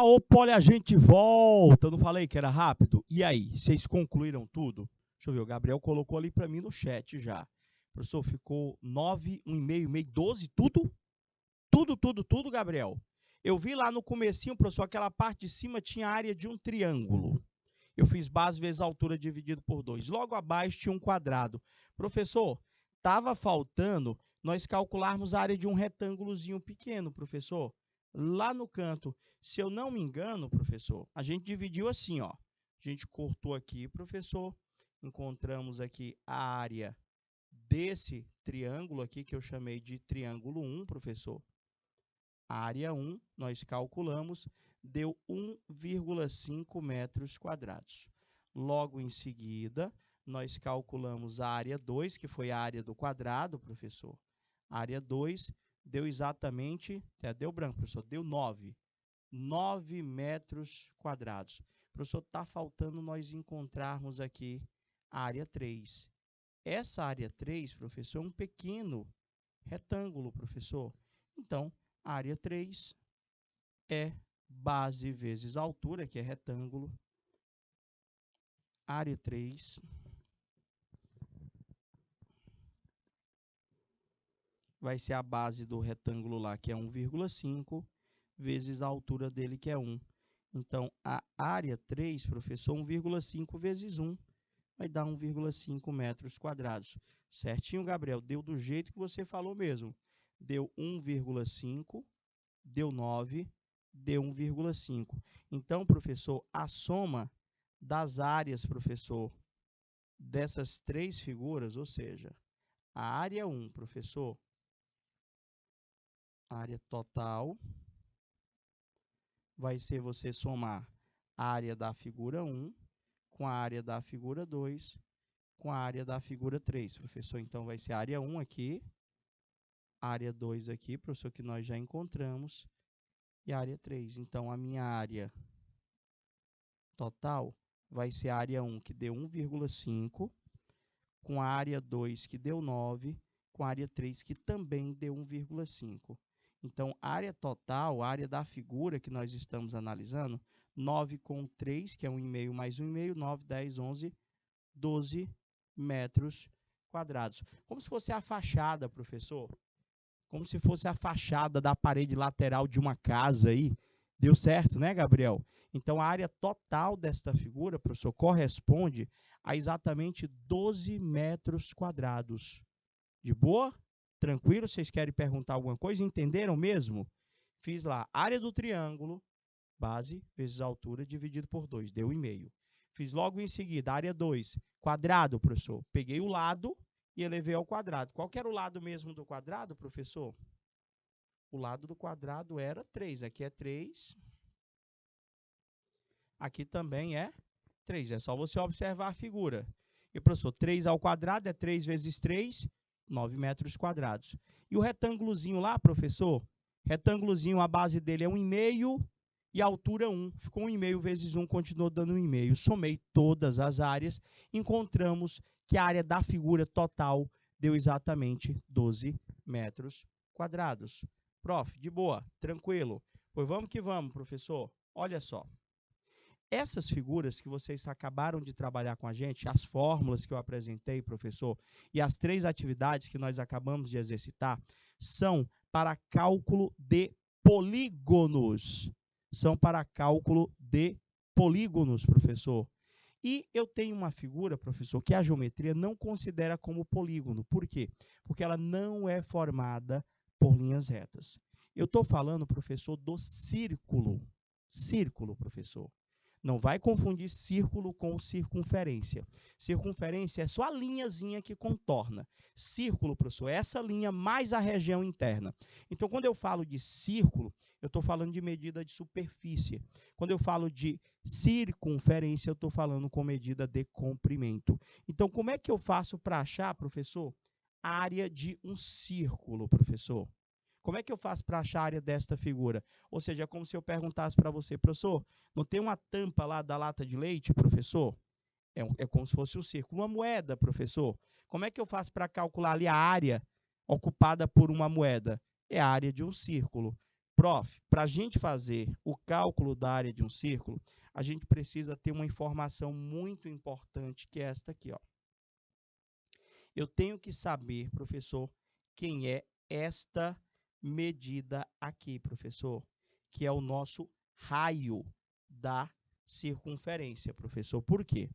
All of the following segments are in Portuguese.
Opa, olha, a gente volta. Não falei que era rápido? E aí, vocês concluíram tudo? Deixa eu ver, o Gabriel colocou ali para mim no chat já. Professor, ficou 9, 1,5, meio, 12, tudo? Tudo, Gabriel. Eu vi lá no comecinho, professor, aquela parte de cima tinha a área de um triângulo. Eu fiz base vezes altura dividido por 2. Logo abaixo tinha um quadrado. Professor, estava faltando nós calcularmos a área de um retângulozinho pequeno, professor. Lá no canto, se eu não me engano, professor, a gente dividiu assim, ó. A gente cortou aqui, professor. Encontramos aqui a área desse triângulo aqui, que eu chamei de triângulo 1, professor. A área 1, nós calculamos, deu 1,5 metros quadrados. Logo em seguida, nós calculamos a área 2, que foi a área do quadrado, professor. A área 2 deu exatamente, deu branco, professor, deu 9 metros quadrados. Professor, está faltando nós encontrarmos aqui a área 3. Essa área 3, professor, é um pequeno retângulo, professor. Então, a área 3 é base vezes altura, que é retângulo. Área 3 vai ser a base do retângulo lá, que é 1,5, vezes a altura dele, que é 1. Então, a área 3, professor, 1,5 vezes 1, vai dar 1,5 metros quadrados. Certinho, Gabriel? Deu do jeito que você falou mesmo. Deu 1,5, deu 9, deu 1,5. Então, professor, a soma das áreas, professor, dessas três figuras, ou seja, a área 1, professor, a área total, vai ser você somar a área da figura 1 com a área da figura 2 com a área da figura 3, professor. Então, vai ser a área 1 aqui, a área 2 aqui, professor, que nós já encontramos, e a área 3. Então, a minha área total vai ser a área 1, que deu 1,5, com a área 2, que deu 9, com a área 3, que também deu 1,5. Então, a área total, a área da figura que nós estamos analisando, 9 com 3, que é 1,5 mais 1,5, 9, 10, 11, 12 metros quadrados. Como se fosse a fachada, professor. Como se fosse a fachada da parede lateral de uma casa aí. Deu certo, né, Gabriel? Então, a área total desta figura, professor, corresponde a exatamente 12 metros quadrados. De boa? Tranquilo? Vocês querem perguntar alguma coisa? Entenderam mesmo? Fiz lá, área do triângulo, base vezes altura, dividido por 2, deu 1,5. Fiz logo em seguida, área 2, quadrado, professor. Peguei o lado e elevei ao quadrado. Qual que era o lado mesmo do quadrado, professor? O lado do quadrado era 3. Aqui é 3. Aqui também é 3. É só você observar a figura. E, professor, 3 ao quadrado é 3 vezes 3, 9 metros quadrados. E o retângulozinho lá, professor? Retângulozinho, a base dele é 1,5 e a altura 1. Ficou 1,5 vezes 1, continuou dando 1,5. Somei todas as áreas, encontramos que a área da figura total deu exatamente 12 metros quadrados. Prof, de boa, tranquilo. Pois vamos que vamos, professor. Olha só. Essas figuras que vocês acabaram de trabalhar com a gente, as fórmulas que eu apresentei, professor, e as 3 atividades que nós acabamos de exercitar, são para cálculo de polígonos. São para cálculo de polígonos, professor. E eu tenho uma figura, professor, que a geometria não considera como polígono. Por quê? Porque ela não é formada por linhas retas. Eu estou falando, professor, do círculo. Círculo, professor. Não vai confundir círculo com circunferência. Circunferência é só a linhazinha que contorna. Círculo, professor, é essa linha mais a região interna. Então, quando eu falo de círculo, eu estou falando de medida de superfície. Quando eu falo de circunferência, eu estou falando com medida de comprimento. Então, como é que eu faço para achar, professor, a área de um círculo, professor? Como é que eu faço para achar a área desta figura? Ou seja, é como se eu perguntasse para você, professor, não tem uma tampa lá da lata de leite, professor? É como se fosse um círculo. Uma moeda, professor. Como é que eu faço para calcular ali a área ocupada por uma moeda? É a área de um círculo. Prof, para a gente fazer o cálculo da área de um círculo, a gente precisa ter uma informação muito importante, que é esta aqui, ó. Eu tenho que saber, professor, quem é esta medida aqui, professor, que é o nosso raio da circunferência, professor. Por quê?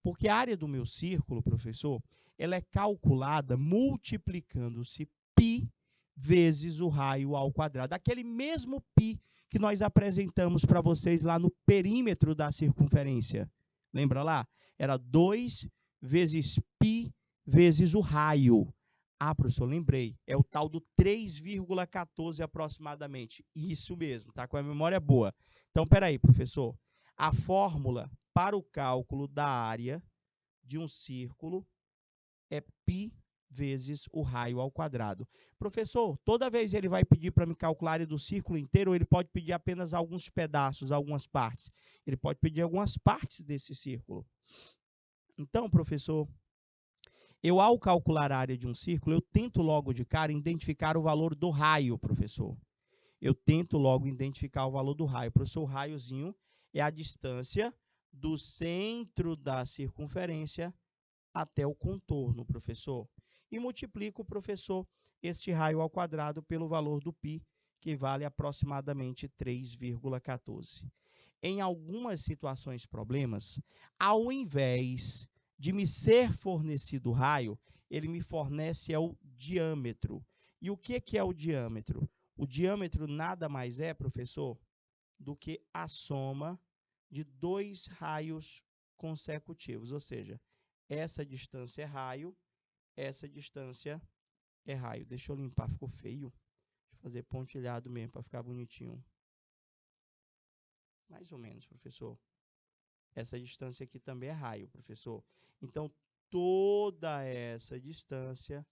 Porque a área do meu círculo, professor, ela é calculada multiplicando-se π vezes o raio ao quadrado. Aquele mesmo π que nós apresentamos para vocês lá no perímetro da circunferência. Lembra lá? Era 2 vezes π vezes o raio. Ah, professor, lembrei. É o tal do 3,14 aproximadamente. Isso mesmo, tá com a memória boa. Então, peraí, professor. A fórmula para o cálculo da área de um círculo é π vezes o raio ao quadrado. Professor, toda vez ele vai pedir para me calcular a área do círculo inteiro, ou ele pode pedir apenas alguns pedaços, algumas partes? Ele pode pedir algumas partes desse círculo. Então, professor, eu, ao calcular a área de um círculo, eu tento logo de cara identificar o valor do raio, professor. Eu tento logo identificar o valor do raio. Professor, o raiozinho é a distância do centro da circunferência até o contorno, professor. E multiplico, professor, este raio ao quadrado pelo valor do π, que vale aproximadamente 3,14. Em algumas situações, problemas, ao invés de me ser fornecido o raio, ele me fornece o diâmetro. E o que é o diâmetro? O diâmetro nada mais é, professor, do que a soma de dois raios consecutivos. Ou seja, essa distância é raio, essa distância é raio. Deixa eu limpar, ficou feio. Deixa eu fazer pontilhado mesmo para ficar bonitinho. Mais ou menos, professor. Essa distância aqui também é raio, professor. Então, toda essa distância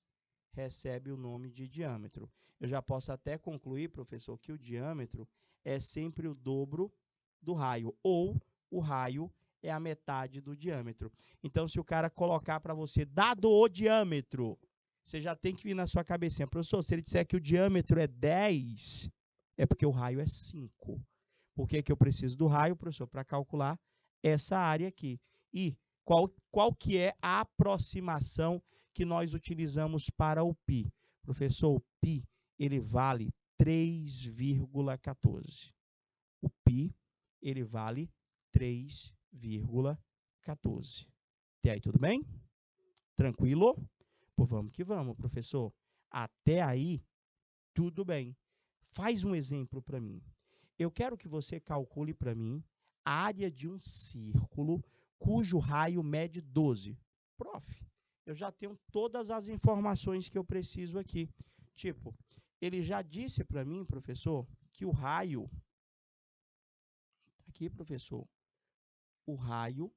recebe o nome de diâmetro. Eu já posso até concluir, professor, que o diâmetro é sempre o dobro do raio, ou o raio é a metade do diâmetro. Então, se o cara colocar para você, dado o diâmetro, você já tem que vir na sua cabecinha. Professor, se ele disser que o diâmetro é 10, é porque o raio é 5. Por que eu preciso do raio, professor? Para calcular essa área aqui. E qual que é a aproximação que nós utilizamos para o π? Professor, o π ele vale 3,14. O π ele vale 3,14. Até aí tudo bem? Tranquilo? Pô, vamos que vamos, professor. Até aí, tudo bem. Faz um exemplo para mim. Eu quero que você calcule para mim a área de um círculo cujo raio mede 12. Prof, eu já tenho todas as informações que eu preciso aqui. Tipo, ele já disse para mim, professor, que o raio... Aqui, professor, o raio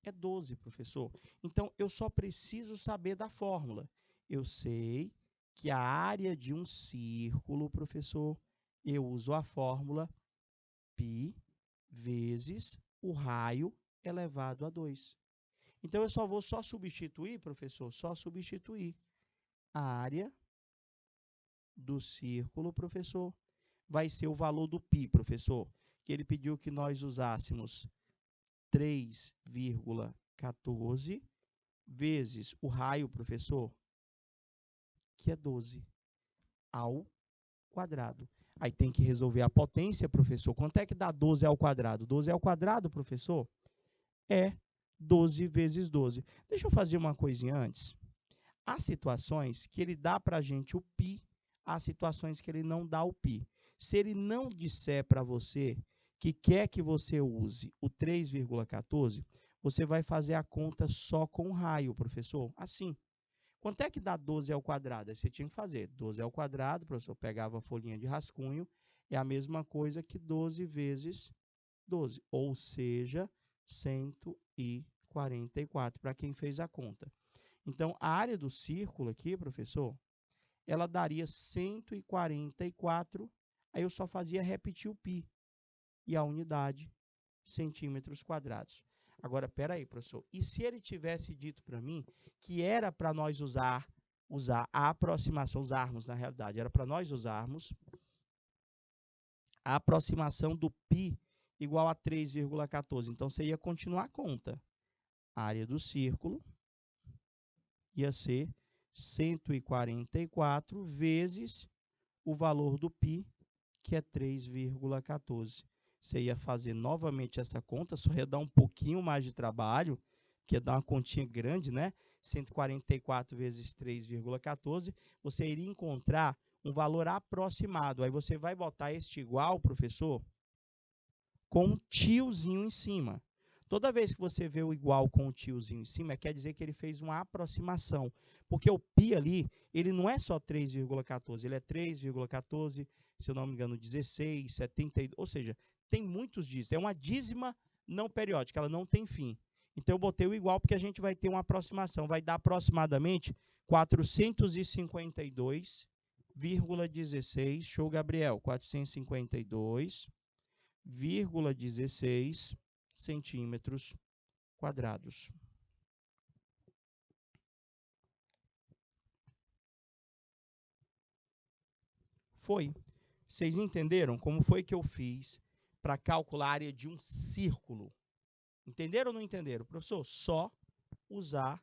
é 12, professor. Então, eu só preciso saber da fórmula. Eu sei que a área de um círculo, professor, eu uso a fórmula π vezes o raio elevado a 2. Então, eu só vou substituir, professor, só substituir a área do círculo, professor, vai ser o valor do π, professor, que ele pediu que nós usássemos 3,14 vezes o raio, professor, que é 12, ao quadrado. Aí tem que resolver a potência, professor. Quanto é que dá 12 ao quadrado? 12 ao quadrado, professor, é 12 vezes 12. Deixa eu fazer uma coisinha antes. Há situações que ele dá para a gente o π, há situações que ele não dá o π. Se ele não disser para você que quer que você use o 3,14, você vai fazer a conta só com o raio, professor. Assim. Quanto é que dá 12 ao quadrado? Aí você tinha que fazer 12 ao quadrado, professor, pegava a folhinha de rascunho, é a mesma coisa que 12 vezes 12, ou seja, 144, para quem fez a conta. Então, a área do círculo aqui, professor, ela daria 144, aí eu só fazia repetir o π, e a unidade, centímetros quadrados. Agora, espera aí, professor, e se ele tivesse dito para mim que era para nós usar a aproximação, usarmos, na realidade, era para nós usarmos a aproximação do π igual a 3,14. Então, você ia continuar a conta. A área do círculo ia ser 144 vezes o valor do π, que é 3,14. Você ia fazer novamente essa conta, só ia dar um pouquinho mais de trabalho, que ia dar uma continha grande, né? 144 vezes 3,14. Você iria encontrar um valor aproximado. Aí você vai botar este igual, professor, com um tiozinho em cima. Toda vez que você vê o igual com o tiozinho em cima, quer dizer que ele fez uma aproximação. Porque o π ali, ele não é só 3,14, ele é 3,14, se eu não me engano, 16, 72, ou seja, tem muitos dígitos. É uma dízima não periódica, ela não tem fim. Então, eu botei o igual porque a gente vai ter uma aproximação. Vai dar aproximadamente 452,16. Show, Gabriel. 452,16 centímetros quadrados. Foi. Vocês entenderam como foi que eu fiz para calcular a área de um círculo? Entenderam ou não entenderam? Professor, só usar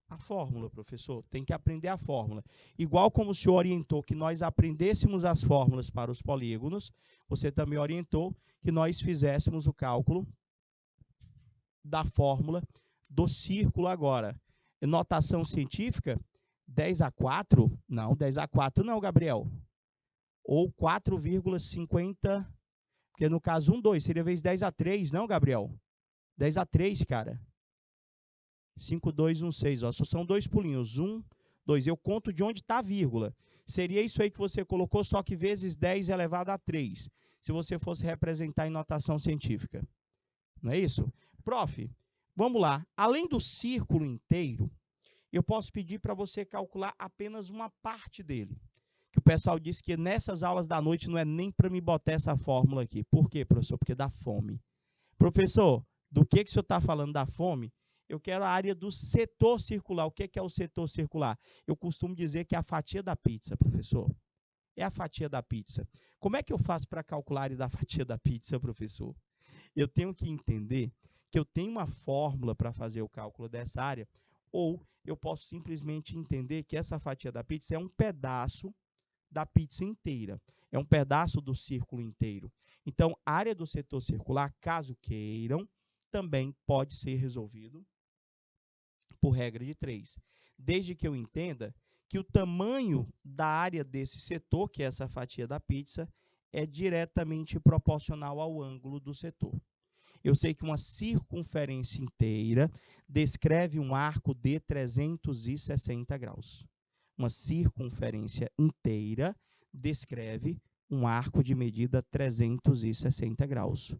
a fórmula, professor. Tem que aprender a fórmula. Igual como o senhor orientou que nós aprendêssemos as fórmulas para os polígonos, você também orientou que nós fizéssemos o cálculo da fórmula do círculo agora. Notação científica, 10 a 4? Não, 10 a 4 não, Gabriel. Ou 4,50, porque no caso 1, 2, seria vezes 10 a 3, não, Gabriel? 10 a 3, cara. 5, 2, 1, 6. Ó, só são dois pulinhos. 1, 2. Eu conto de onde está a vírgula. Seria isso aí que você colocou, só que vezes 10 elevado a 3. Se você fosse representar em notação científica. Não é isso? Prof, vamos lá. Além do círculo inteiro, eu posso pedir para você calcular apenas uma parte dele. Que o pessoal disse que nessas aulas da noite não é nem para me botar essa fórmula aqui. Por quê, professor? Porque dá fome. Professor, do que o senhor está falando da fome? Eu quero a área do setor circular. O que é o setor circular? Eu costumo dizer que é a fatia da pizza, professor. É a fatia da pizza. Como é que eu faço para calcular a área da fatia da pizza, professor? Eu tenho que entender que eu tenho uma fórmula para fazer o cálculo dessa área, ou eu posso simplesmente entender que essa fatia da pizza é um pedaço da pizza inteira. É um pedaço do círculo inteiro. Então, a área do setor circular, caso queiram, também pode ser resolvido por regra de 3. Desde que eu entenda que o tamanho da área desse setor, que é essa fatia da pizza, é diretamente proporcional ao ângulo do setor. Eu sei que uma circunferência inteira descreve um arco de 360 graus. Uma circunferência inteira descreve um arco de medida 360 graus.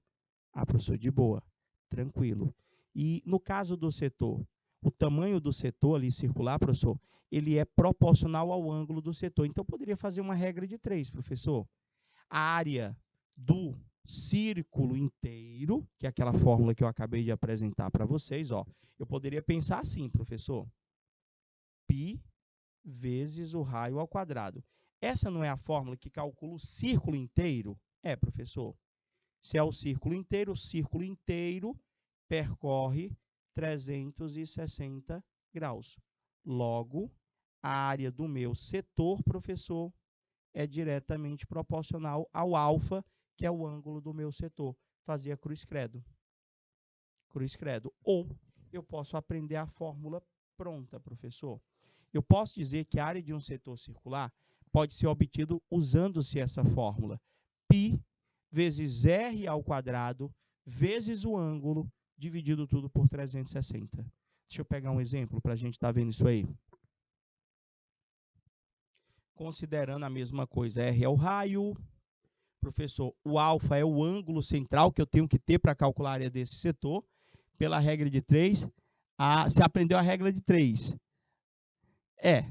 Ah, professor, de boa, tranquilo. E no caso do setor, o tamanho do setor ali circular, professor, ele é proporcional ao ângulo do setor. Então, eu poderia fazer uma regra de 3, professor. A área do círculo inteiro, que é aquela fórmula que eu acabei de apresentar para vocês, ó, eu poderia pensar assim, professor. Π vezes o raio ao quadrado. Essa não é a fórmula que calcula o círculo inteiro? É, professor. Se é o círculo inteiro percorre 360 graus. Logo, a área do meu setor, professor, é diretamente proporcional ao alfa, que é o ângulo do meu setor. Fazia cruz credo. Cruz credo. Ou eu posso aprender a fórmula pronta, professor. Eu posso dizer que a área de um setor circular pode ser obtido usando-se essa fórmula. Π vezes R ao quadrado vezes o ângulo, dividido tudo por 360. Deixa eu pegar um exemplo para a gente estar vendo isso aí. Considerando a mesma coisa, R é o raio. Professor, o alfa é o ângulo central que eu tenho que ter para calcular a área desse setor. Pela regra de 3. Você aprendeu a regra de 3. É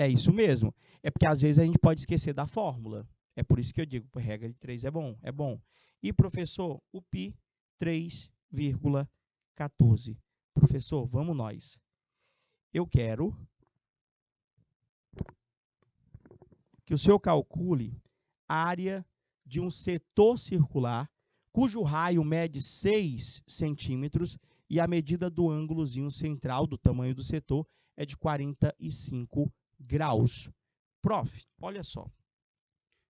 isso mesmo. É porque às vezes a gente pode esquecer da fórmula. É por isso que eu digo, regra de 3 é bom, é bom. E, professor, o π, 3,14. Professor, vamos nós. Eu quero que o senhor calcule a área de um setor circular, cujo raio mede 6 centímetros e a medida do ângulozinho central do tamanho do setor é de 45 graus. Prof, olha só.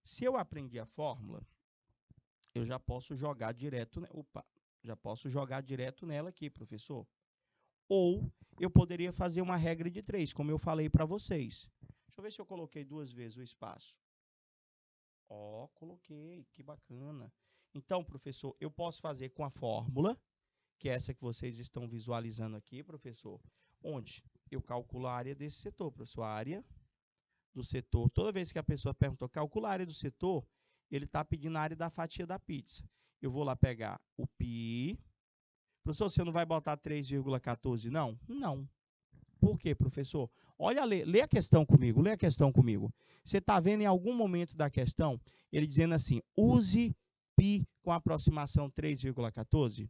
Se eu aprendi a fórmula, eu já posso jogar direto, já posso jogar direto nela aqui, professor. Ou eu poderia fazer uma regra de 3, como eu falei para vocês. Deixa eu ver se eu coloquei 2 vezes o espaço. Ó, coloquei, que bacana. Então, professor, eu posso fazer com a fórmula, que é essa que vocês estão visualizando aqui, professor, onde eu calculo a área desse setor, professor, a área do setor. Toda vez que a pessoa perguntou, calcula a área do setor, ele está pedindo a área da fatia da pizza. Eu vou lá pegar o π. Professor, você não vai botar 3,14, não? Não. Por quê, professor? Olha, lê a questão comigo, lê a questão comigo. Você está vendo em algum momento da questão, ele dizendo assim, use π com aproximação 3,14?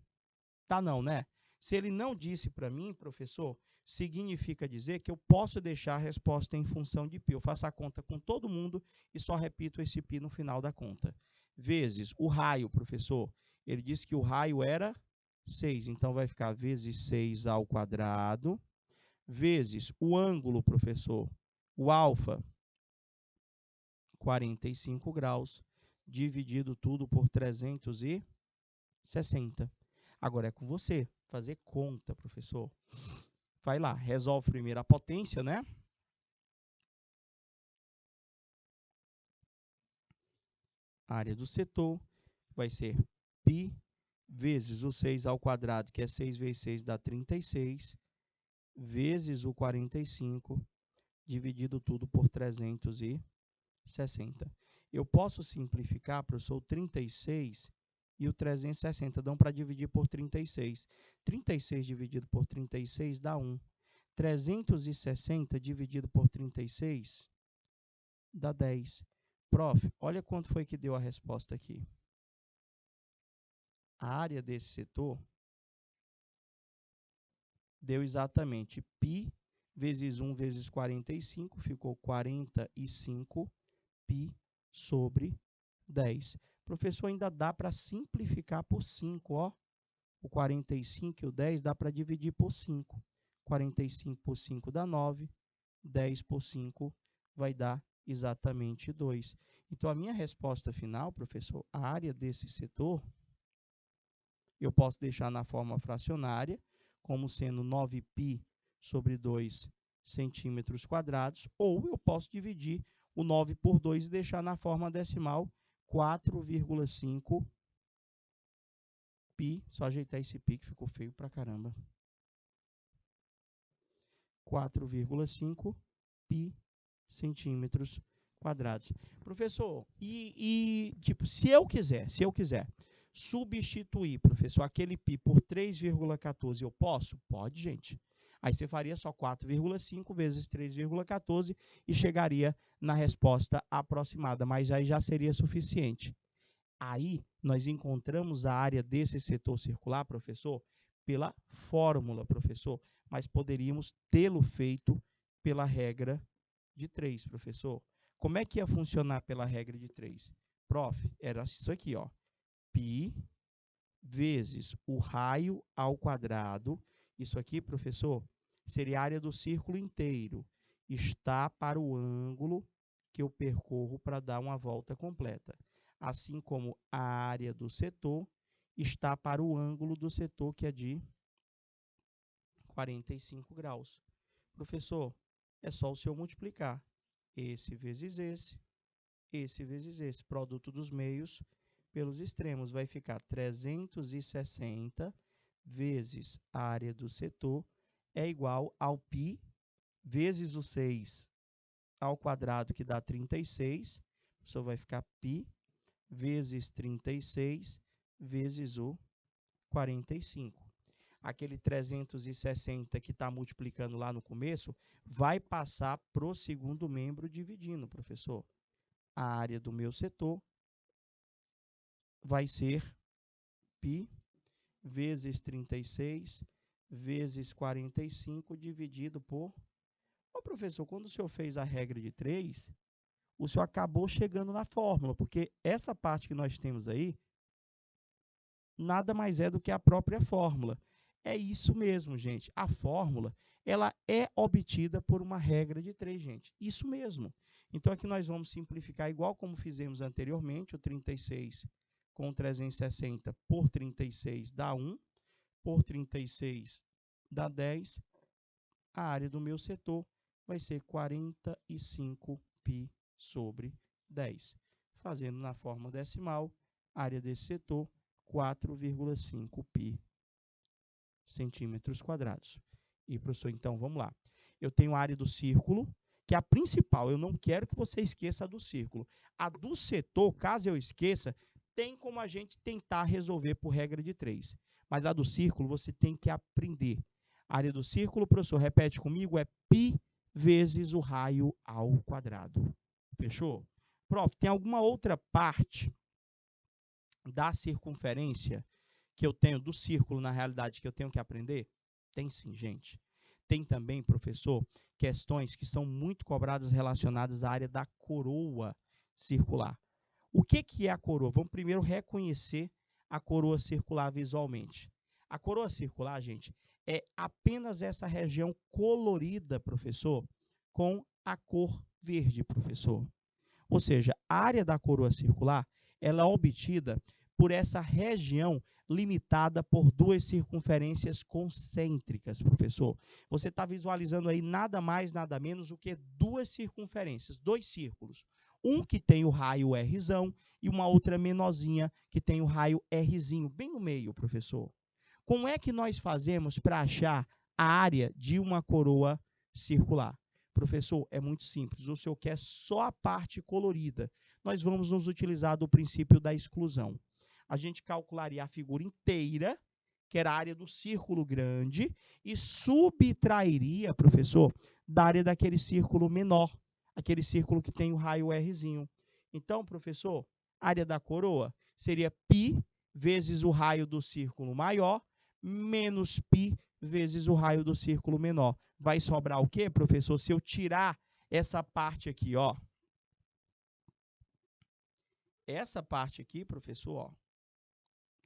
Tá não, né? Se ele não disse para mim, professor, significa dizer que eu posso deixar a resposta em função de π. Eu faço a conta com todo mundo e só repito esse π no final da conta. Vezes o raio, professor. Ele disse que o raio era 6, então vai ficar vezes 6 ao quadrado, vezes o ângulo, professor, o alfa, 45 graus, dividido tudo por 360. Agora é com você, fazer conta, professor. Vai lá, resolve primeiro a potência, né? A área do setor vai ser π vezes o 6 ao quadrado, que é 6 vezes 6 dá 36, vezes o 45, dividido tudo por 360. Eu posso simplificar, professor, o 36 e o 360 dão para dividir por 36. 36 dividido por 36 dá 1. 360 dividido por 36 dá 10. Prof, olha quanto foi que deu a resposta aqui. A área desse setor deu exatamente π vezes 1 vezes 45, ficou 45 π sobre 10. Professor, ainda dá para simplificar por 5, ó. O 45 e o 10 dá para dividir por 5. 45 por 5 dá 9, 10 por 5 vai dar exatamente 2. Então, a minha resposta final, professor, a área desse setor, eu posso deixar na forma fracionária, como sendo 9π sobre 2 centímetros quadrados, ou eu posso dividir o 9 por 2 e deixar na forma decimal 4,5 π, só ajeitar esse π que ficou feio pra caramba. 4,5 π centímetros quadrados. Professor, tipo, se eu quiser substituir, professor, aquele π por 3,14, eu posso? Pode, gente. Aí você faria só 4,5 vezes 3,14 e chegaria na resposta aproximada, mas aí já seria suficiente. Aí, nós encontramos a área desse setor circular, professor, pela fórmula, professor, mas poderíamos tê-lo feito pela regra de 3, professor. Como é que ia funcionar pela regra de 3? Prof, era isso aqui, ó. π vezes o raio ao quadrado. Isso aqui, professor, seria a área do círculo inteiro. Está para o ângulo que eu percorro para dar uma volta completa. Assim como a área do setor está para o ângulo do setor, que é de 45 graus. Professor, é só o senhor multiplicar esse vezes esse vezes esse. Produto dos meios pelos extremos vai ficar 360 vezes a área do setor é igual ao π vezes o 6 ao quadrado, que dá 36. O senhor vai ficar π vezes 36 vezes o 45. Aquele 360 que está multiplicando lá no começo, vai passar para o segundo membro dividindo, professor. A área do meu setor vai ser π vezes 36 vezes 45 dividido por... Ô, professor, quando o senhor fez a regra de 3, o senhor acabou chegando na fórmula, porque essa parte que nós temos aí nada mais é do que a própria fórmula. É isso mesmo, gente. A fórmula, ela é obtida por uma regra de 3, gente. Isso mesmo. Então, aqui nós vamos simplificar igual como fizemos anteriormente, o 36 com 360 por 36 dá 1, por 36 dá 10. A área do meu setor vai ser 45π sobre 10. Fazendo na forma decimal, a área desse setor, 4,5π centímetros quadrados. E, professor, então, vamos lá. Eu tenho a área do círculo, que é a principal. Eu não quero que você esqueça a do círculo. A do setor, caso eu esqueça, tem como a gente tentar resolver por regra de 3. Mas a do círculo, você tem que aprender. A área do círculo, professor, repete comigo, é π vezes o raio ao quadrado. Fechou? Prof, tem alguma outra parte da circunferência que eu tenho, do círculo, na realidade, que eu tenho que aprender? Tem sim, gente. Tem também, professor, questões que são muito cobradas relacionadas à área da coroa circular. O que é a coroa? Vamos primeiro reconhecer a coroa circular visualmente. A coroa circular, gente, é apenas essa região colorida, professor, com a cor verde, professor. Ou seja, a área da coroa circular, ela é obtida por essa região limitada por duas circunferências concêntricas, professor. Você está visualizando aí nada mais, nada menos do que duas circunferências, dois círculos. Um que tem o raio Rzão e uma outra menorzinha que tem o raio Rzinho, bem no meio, professor. Como é que nós fazemos para achar a área de uma coroa circular? Professor, é muito simples. O senhor quer só a parte colorida. Nós vamos nos utilizar do princípio da exclusão. A gente calcularia a figura inteira, que era a área do círculo grande, e subtrairia, professor, da área daquele círculo menor, aquele círculo que tem o raio Rzinho. Então, professor, a área da coroa seria π vezes o raio do círculo maior, menos π vezes o raio do círculo menor. Vai sobrar o quê, professor? Se eu tirar essa parte aqui, ó. Essa parte aqui, professor, ó,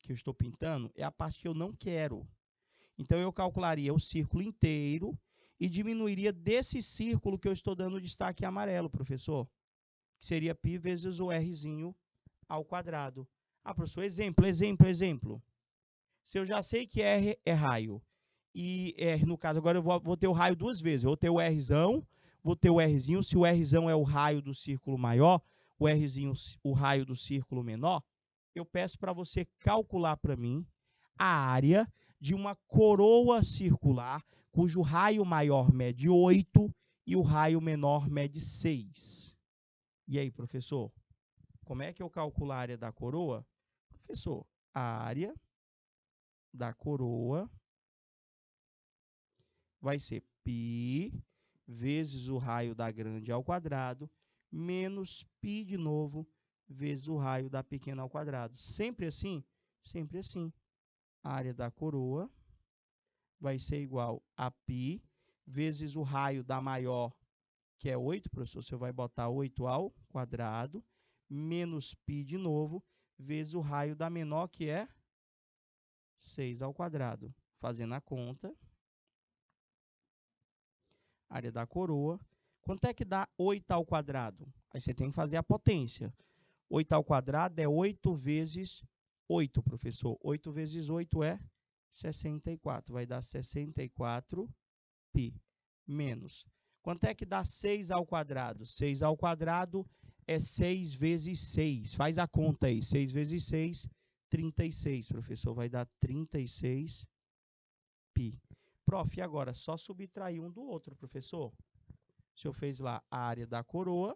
que eu estou pintando, é a parte que eu não quero. Então, eu calcularia o círculo inteiro e diminuiria desse círculo que eu estou dando destaque amarelo, professor, que seria π vezes o Rzinho ao quadrado. Ah, professor, exemplo. Se eu já sei que R é raio, e no caso, agora eu vou ter o raio duas vezes. Eu vou ter o Rzão, vou ter o Rzinho. Se o Rzão é o raio do círculo maior, o Rzinho o raio do círculo menor, eu peço para você calcular para mim a área de uma coroa circular, cujo raio maior mede 8 e o raio menor mede 6. E aí, professor, como é que eu calculo a área da coroa? Professor, a área da coroa vai ser π vezes o raio da grande ao quadrado, menos π de novo, vezes o raio da pequena ao quadrado. Sempre assim? Sempre assim. A área da coroa vai ser igual a π vezes o raio da maior, que é 8, professor, você vai botar 8 ao quadrado, menos π de novo, vezes o raio da menor, que é 6 ao quadrado. Fazendo a conta, área da coroa. Quanto é que dá 8 ao quadrado? Aí você tem que fazer a potência. 8 ao quadrado é 8 vezes 8, professor. 8 vezes 8 é 64. Vai dar 64π. Menos. Quanto é que dá 6 ao quadrado? 6 ao quadrado é 6 vezes 6. Faz a conta aí. 6 vezes 6, 36, professor. Vai dar 36π. Prof, e agora? Só subtrair um do outro, professor. O senhor fez lá a área da coroa.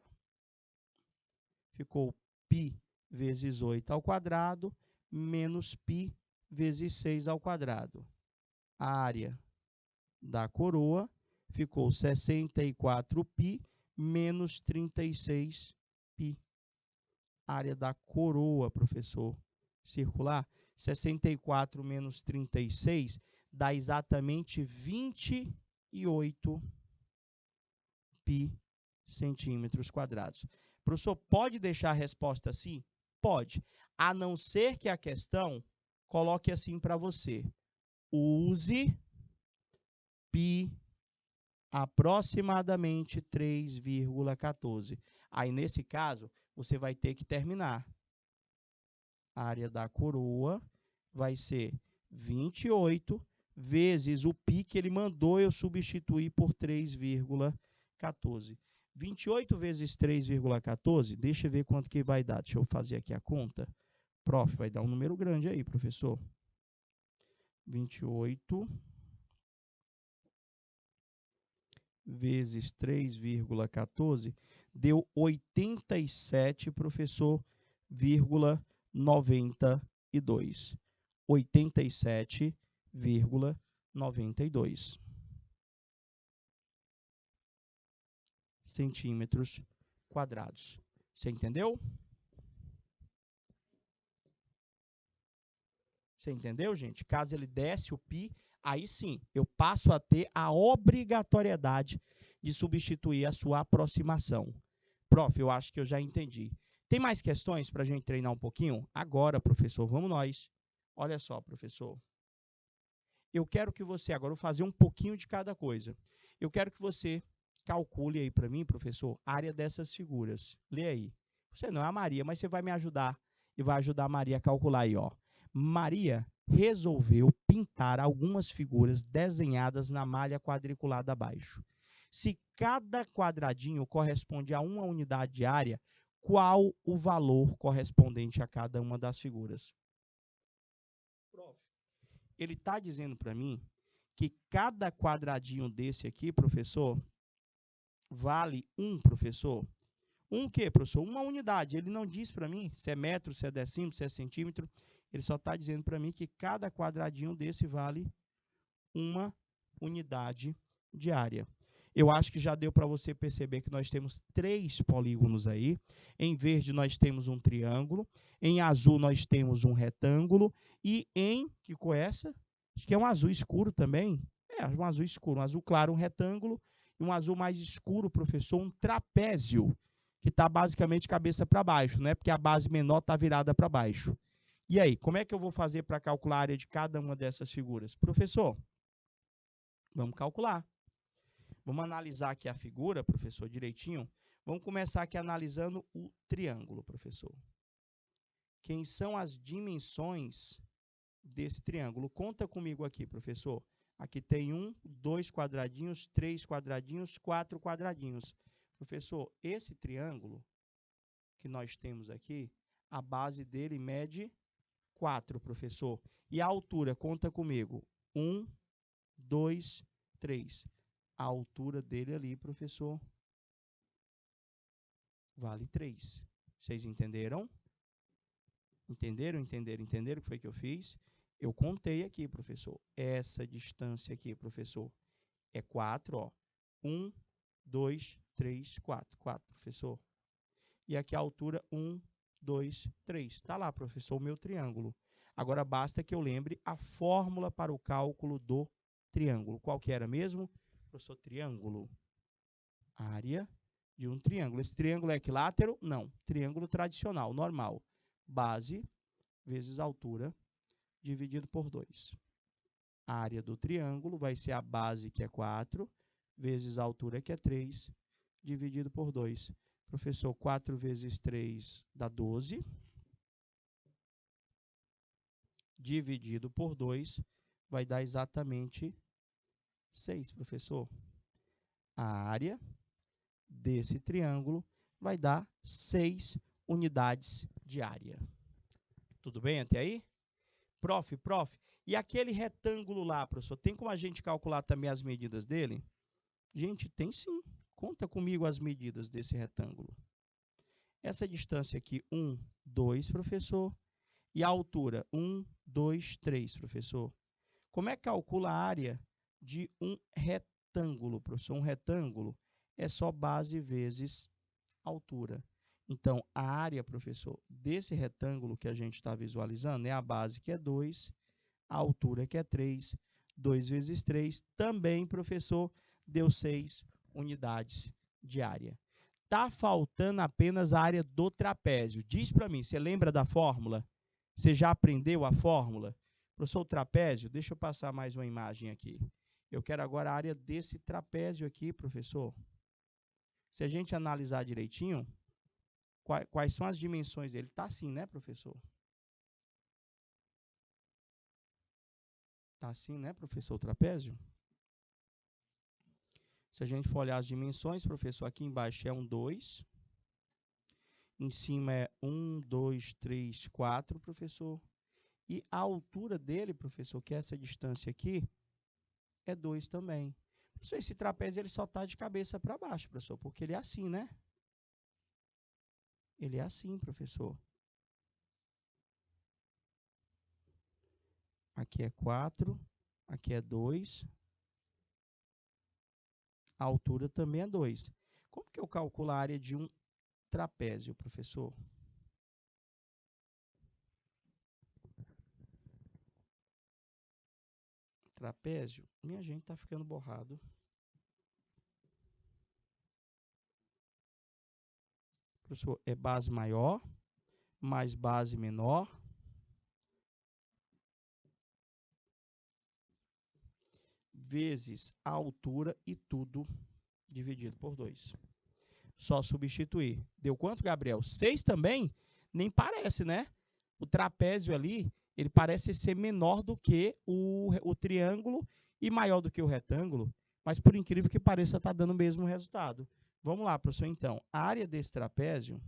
Ficou π vezes 8 ao quadrado, menos π vezes 6 ao quadrado. A área da coroa ficou 64π menos 36π. Área da coroa, professor, circular, 64 menos 36 dá exatamente 28π centímetros quadrados. Professor, pode deixar a resposta assim? Pode. A não ser que a questão coloque assim para você. Use π aproximadamente 3,14. Aí, nesse caso, você vai ter que terminar. A área da coroa vai ser 28 vezes o π que ele mandou eu substituir por 3,14. 28 vezes 3,14, deixa eu ver quanto que vai dar. Deixa eu fazer aqui a conta. Prof, vai dar um número grande aí, professor. 28 vezes 3,14 deu 87, professor, 92. 87,92 centímetros quadrados. Você entendeu? Você entendeu, gente? Caso ele desse o π, aí sim, eu passo a ter a obrigatoriedade de substituir a sua aproximação. Prof, eu acho que eu já entendi. Tem mais questões para a gente treinar um pouquinho? Agora, professor, vamos nós. Olha só, professor. Eu quero que você, agora eu vou fazer um pouquinho de cada coisa. Eu quero que você calcule aí para mim, professor, a área dessas figuras. Lê aí. Você não é a Maria, mas você vai me ajudar e vai ajudar a Maria a calcular aí, ó. Maria resolveu pintar algumas figuras desenhadas na malha quadriculada abaixo. Se cada quadradinho corresponde a uma unidade de área, qual o valor correspondente a cada uma das figuras? Prof, ele está dizendo para mim que cada quadradinho desse aqui, professor, vale professor. O quê, professor? Uma unidade. Ele não diz para mim se é metro, se é decímetro, se é centímetro. Ele só está dizendo para mim que cada quadradinho desse vale uma unidade de área. Eu acho que já deu para você perceber que nós temos 3 polígonos aí. Em verde nós temos um triângulo, em azul nós temos um retângulo e que cor é essa? Acho que é um azul escuro também. É, um azul escuro, um azul claro, um retângulo e um azul mais escuro, professor, um trapézio, que está basicamente cabeça para baixo, né? Porque a base menor está virada para baixo. E aí, como é que eu vou fazer para calcular a área de cada uma dessas figuras? Professor, vamos calcular. Vamos analisar aqui a figura, professor, direitinho. Vamos começar aqui analisando o triângulo, professor. Quem são as dimensões desse triângulo? Conta comigo aqui, professor. Aqui tem 2 quadradinhos, 3 quadradinhos, 4 quadradinhos. Professor, esse triângulo que nós temos aqui, a base dele mede 4, professor. E a altura, conta comigo. 1, 2, 3. A altura dele ali, professor, vale 3. Vocês entenderam? Entenderam o que foi que eu fiz? Eu contei aqui, professor. Essa distância aqui, professor, é 4, ó. 1, 2, 3, 4. 4, professor. E aqui a altura 1, 2, 3. Está lá, professor, o meu triângulo. Agora basta que eu lembre a fórmula para o cálculo do triângulo. Qual que era mesmo? Professor, triângulo. Área de um triângulo. Esse triângulo é equilátero? Não. Triângulo tradicional, normal. Base vezes altura dividido por 2. A área do triângulo vai ser a base, que é 4, vezes a altura, que é 3, dividido por 2. Professor, 4 vezes 3 dá 12. Dividido por 2 vai dar exatamente 6, professor. A área desse triângulo vai dar 6 unidades de área. Tudo bem até aí? Prof, e aquele retângulo lá, professor, tem como a gente calcular também as medidas dele? Gente, tem sim. Conta comigo as medidas desse retângulo. Essa distância aqui, 1, 2, professor. E a altura, 1, 2, 3, professor. Como é que calcula a área de um retângulo, professor? Um retângulo é só base vezes altura. Então, a área, professor, desse retângulo que a gente está visualizando é a base, que é 2, a altura, que é 3. 2 vezes 3, também, professor, deu 6 unidades de área. Tá faltando apenas a área do trapézio. Diz para mim, você lembra da fórmula? Você já aprendeu a fórmula? Professor, o trapézio, deixa eu passar mais uma imagem aqui. Eu quero agora a área desse trapézio aqui, professor. Se a gente analisar direitinho, quais são as dimensões dele? Está assim, né, professor? Está assim, né, professor, o trapézio? Se a gente for olhar as dimensões, professor, aqui embaixo é 2. Em cima é 2, 3, 4, professor. E a altura dele, professor, que é essa distância aqui, é 2 também. Professor, esse trapézio ele só está de cabeça para baixo, professor, porque ele é assim, né? Ele é assim, professor. Aqui é 4, aqui é 2. A altura também é 2. Como que eu calculo a área de um trapézio, professor? Trapézio, minha gente, está ficando borrado. Professor, é base maior, mais base menor, vezes a altura e tudo dividido por 2. Só substituir. Deu quanto, Gabriel? 6 também? Nem parece, né? O trapézio ali, ele parece ser menor do que o triângulo e maior do que o retângulo, mas por incrível que pareça, está dando o mesmo resultado. Vamos lá, professor, então. A área desse trapézio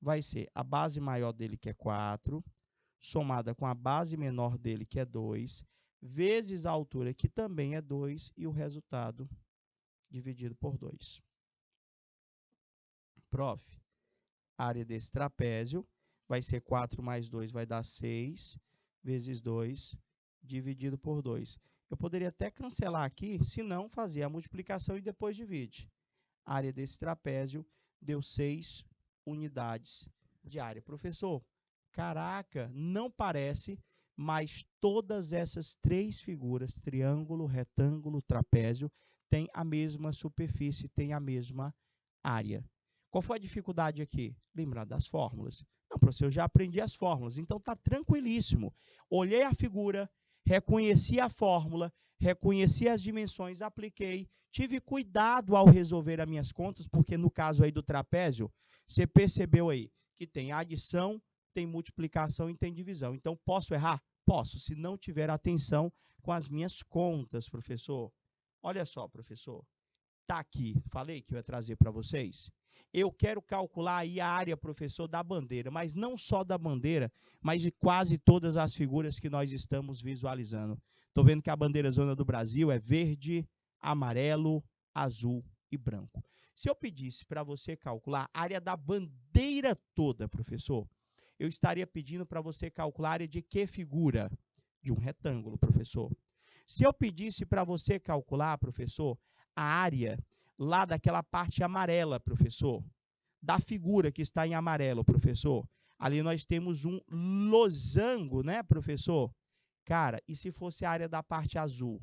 vai ser a base maior dele, que é 4, somada com a base menor dele, que é 2, vezes a altura, que também é 2, e o resultado dividido por 2. Prof, a área desse trapézio vai ser 4 mais 2, vai dar 6, vezes 2, dividido por 2. Eu poderia até cancelar aqui, se não, fazer a multiplicação e depois divide. A área desse trapézio deu 6 unidades de área. Professor, caraca, não parece, mas todas essas 3 figuras, triângulo, retângulo, trapézio, têm a mesma superfície, têm a mesma área. Qual foi a dificuldade aqui? Lembrar das fórmulas. Não, professor, eu já aprendi as fórmulas, então está tranquilíssimo. Olhei a figura, reconheci a fórmula, reconheci as dimensões, apliquei, tive cuidado ao resolver as minhas contas, porque no caso aí do trapézio, você percebeu aí que tem adição, tem multiplicação e tem divisão. Então, posso errar? Posso, se não tiver atenção com as minhas contas, professor. Olha só, professor. Está aqui, falei que eu ia trazer para vocês. Eu quero calcular aí a área, professor, da bandeira, mas não só da bandeira, mas de quase todas as figuras que nós estamos visualizando. Estou vendo que a bandeira zona do Brasil é verde, amarelo, azul e branco. Se eu pedisse para você calcular a área da bandeira toda, professor, eu estaria pedindo para você calcular a área de que figura? De um retângulo, professor. Se eu pedisse para você calcular, professor, a área lá daquela parte amarela, professor, da figura que está em amarelo, professor, ali nós temos um losango, né, professor? Cara, e se fosse a área da parte azul?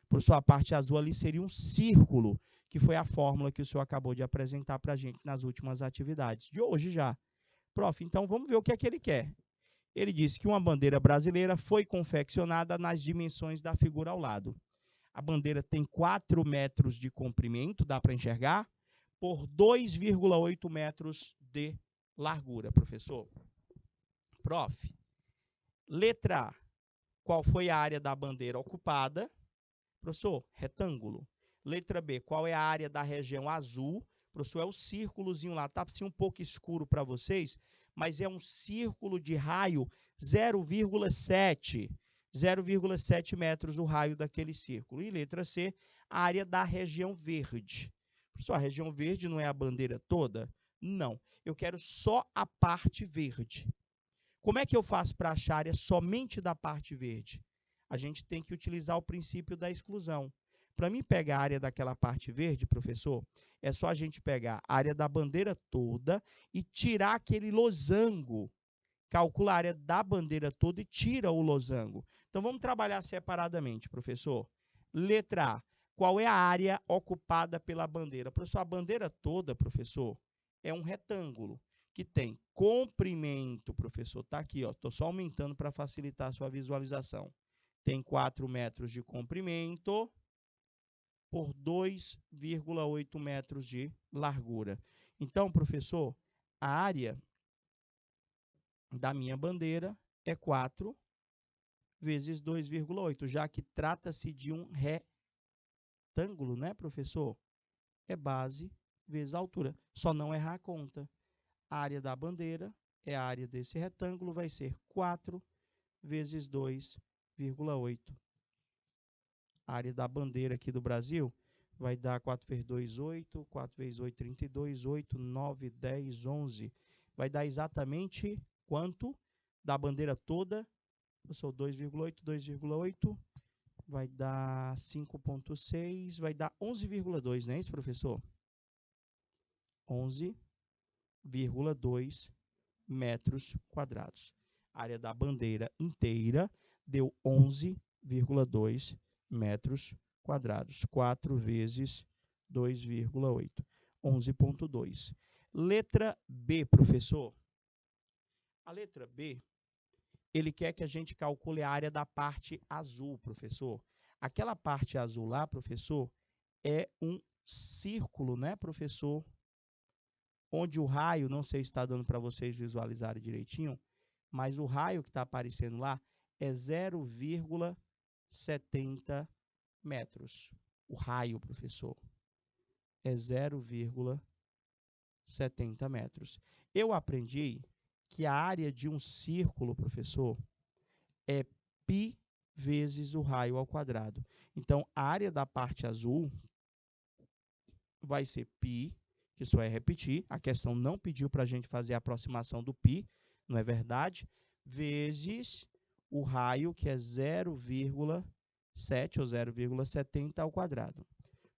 Professor, a parte azul ali seria um círculo, que foi a fórmula que o senhor acabou de apresentar para a gente nas últimas atividades, de hoje já. Prof, então vamos ver o que é que ele quer. Ele disse que uma bandeira brasileira foi confeccionada nas dimensões da figura ao lado. A bandeira tem 4 metros de comprimento, dá para enxergar, por 2,8 metros de largura, professor. Prof, letra A, qual foi a área da bandeira ocupada? Professor, retângulo. Letra B, qual é a área da região azul? Professor, é o círculozinho lá, está assim um pouco escuro para vocês, mas é um círculo de raio 0,7 metros o raio daquele círculo. E letra C, a área da região verde. Professor, a região verde não é a bandeira toda? Não, eu quero só a parte verde. Como é que eu faço para achar a área somente da parte verde? A gente tem que utilizar o princípio da exclusão. Para mim pegar a área daquela parte verde, professor, é só a gente pegar a área da bandeira toda e tirar aquele losango. Calcula a área da bandeira toda e tira o losango. Então, vamos trabalhar separadamente, professor. Letra A. Qual é a área ocupada pela bandeira? Professor, a bandeira toda, professor, é um retângulo que tem comprimento, professor, está aqui, estou só aumentando para facilitar a sua visualização. Tem 4 metros de comprimento por 2,8 metros de largura. Então, professor, a área da minha bandeira é 4 vezes 2,8, já que trata-se de um retângulo, né, professor? É base vezes altura. Só não errar a conta. A área da bandeira é a área desse retângulo, vai ser 4 vezes 2,8. A área da bandeira aqui do Brasil vai dar 4 vezes 2, 8, 4 vezes 8, 32, 8, 9, 10, 11. Vai dar exatamente quanto da bandeira toda? Eu sou 2,8, 2,8, vai dar 5,6, vai dar 11,2, não é isso, professor? 11,2 metros quadrados. A área da bandeira inteira deu 11,2 metros quadrados. 4 vezes 2,8. 11,2. Letra B, professor. A letra B, ele quer que a gente calcule a área da parte azul, professor. Aquela parte azul lá, professor, é um círculo, né, professor? Onde o raio, não sei se está dando para vocês visualizarem direitinho, mas o raio que está aparecendo lá é 0,70 metros. O raio, professor, é 0,70 metros. Eu aprendi que a área de um círculo, professor, é π vezes o raio ao quadrado. Então, a área da parte azul vai ser π, que isso é repetir, a questão não pediu para a gente fazer a aproximação do π, não é verdade? Vezes o raio, que é 0,7 ou 0,70 ao quadrado.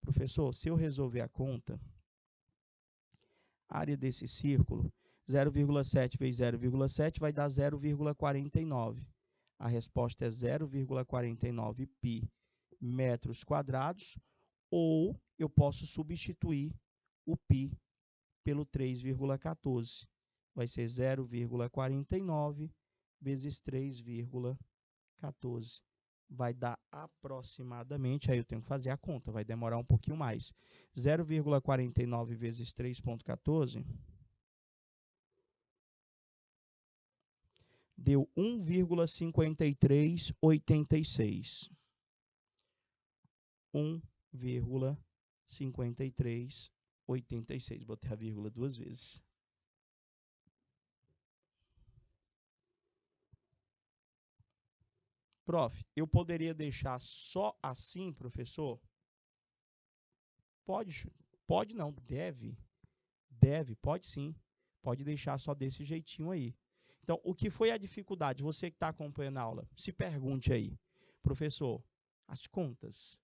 Professor, se eu resolver a conta, a área desse círculo, 0,7 vezes 0,7 vai dar 0,49. A resposta é 0,49 π metros quadrados, ou eu posso substituir o π pelo 3,14. Vai ser 0,49 vezes 3,14. Vai dar aproximadamente, aí eu tenho que fazer a conta, vai demorar um pouquinho mais. 0,49 vezes 3,14 deu 1,5386. 1,5386. Botei a vírgula duas vezes. Prof, eu poderia deixar só assim, professor? Pode não, deve, pode sim. Pode deixar só desse jeitinho aí. Então, o que foi a dificuldade? Você que está acompanhando a aula, se pergunte aí. Professor, as contas.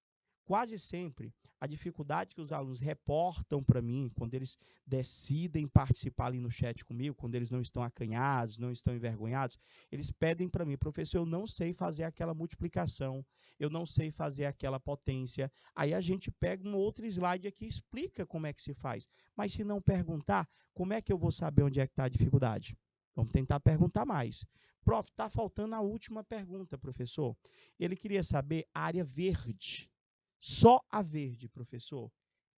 Quase sempre, a dificuldade que os alunos reportam para mim, quando eles decidem participar ali no chat comigo, quando eles não estão acanhados, não estão envergonhados, eles pedem para mim, professor, eu não sei fazer aquela multiplicação, eu não sei fazer aquela potência. Aí a gente pega um outro slide aqui e explica como é que se faz. Mas se não perguntar, como é que eu vou saber onde é que está a dificuldade? Vamos tentar perguntar mais. Prof, está faltando a última pergunta, professor. Ele queria saber a área verde. Só a verde, professor.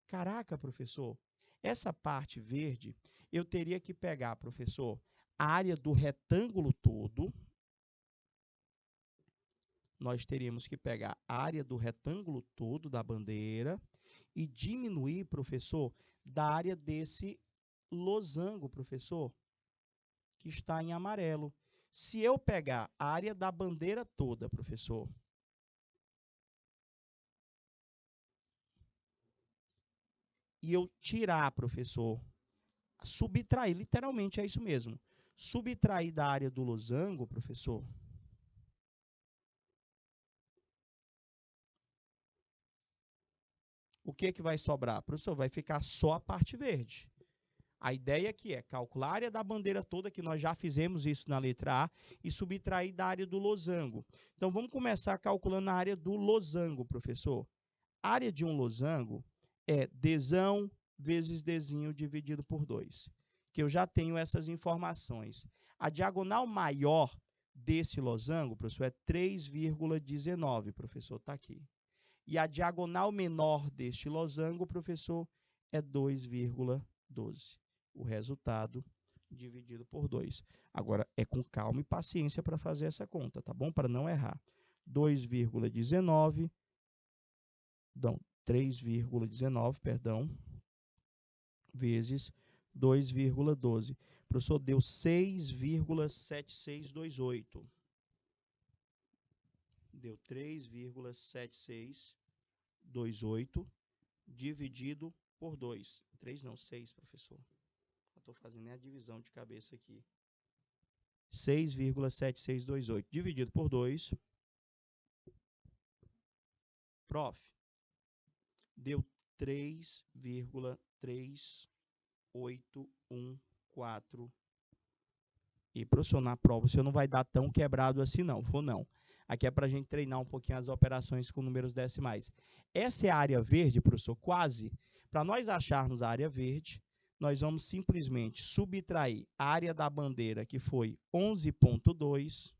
Caraca, professor, essa parte verde, eu teria que pegar, professor, a área do retângulo todo. Nós teríamos que pegar a área do retângulo todo da bandeira e diminuir, professor, da área desse losango, professor, que está em amarelo. Se eu pegar a área da bandeira toda, professor, e eu tirar, professor, subtrair, literalmente é isso mesmo, subtrair da área do losango, professor, o que vai sobrar? Professor, vai ficar só a parte verde. A ideia aqui é calcular a área da bandeira toda, que nós já fizemos isso na letra A, e subtrair da área do losango. Então, vamos começar calculando a área do losango, professor. A área de um losango é Dzão vezes Dzinho dividido por 2. Que eu já tenho essas informações. A diagonal maior desse losango, professor, é 3,19, professor, está aqui. E a diagonal menor deste losango, professor, é 2,12. O resultado dividido por 2. Agora, é com calma e paciência para fazer essa conta, tá bom? Para não errar. 2,19, não, 3,19, perdão, vezes 2,12. Professor, deu 6,7628. Deu 3,7628 dividido por 2. 3 não, 6, professor. Eu estou fazendo a divisão de cabeça aqui. 6,7628 dividido por 2. Prof, deu 3,3814. E, professor, na prova você não vai dar tão quebrado assim não, for não. Aqui é para a gente treinar um pouquinho as operações com números decimais. Essa é a área verde, professor, quase. Para nós acharmos a área verde, nós vamos simplesmente subtrair a área da bandeira, que foi 11,2.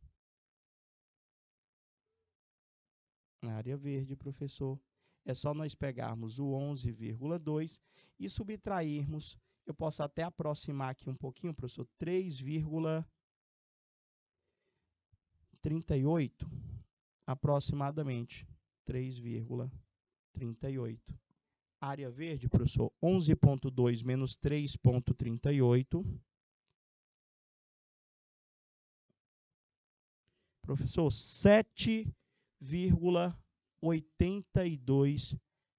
A área verde, professor, é só nós pegarmos o 11,2 e subtrairmos, eu posso até aproximar aqui um pouquinho, professor, 3,38, aproximadamente 3,38. Área verde, professor, 11,2 menos 3,38. Professor, 7,82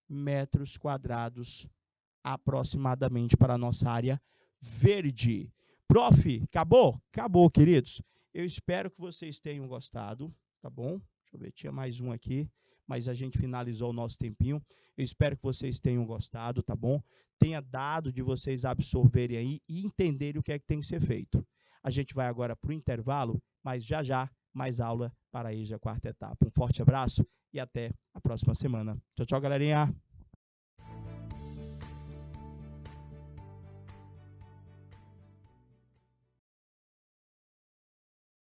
metros quadrados aproximadamente para a nossa área verde. Prof, acabou? Acabou, queridos. Eu espero que vocês tenham gostado, tá bom? Deixa eu ver, tinha mais um aqui, mas a gente finalizou o nosso tempinho. Eu espero que vocês tenham gostado, tá bom? Tenha dado de vocês absorverem aí e entenderem o que é que tem que ser feito. A gente vai agora para o intervalo, mas já já mais aula para a EJA quarta etapa. Um forte abraço e até a próxima semana. Tchau, tchau, galerinha!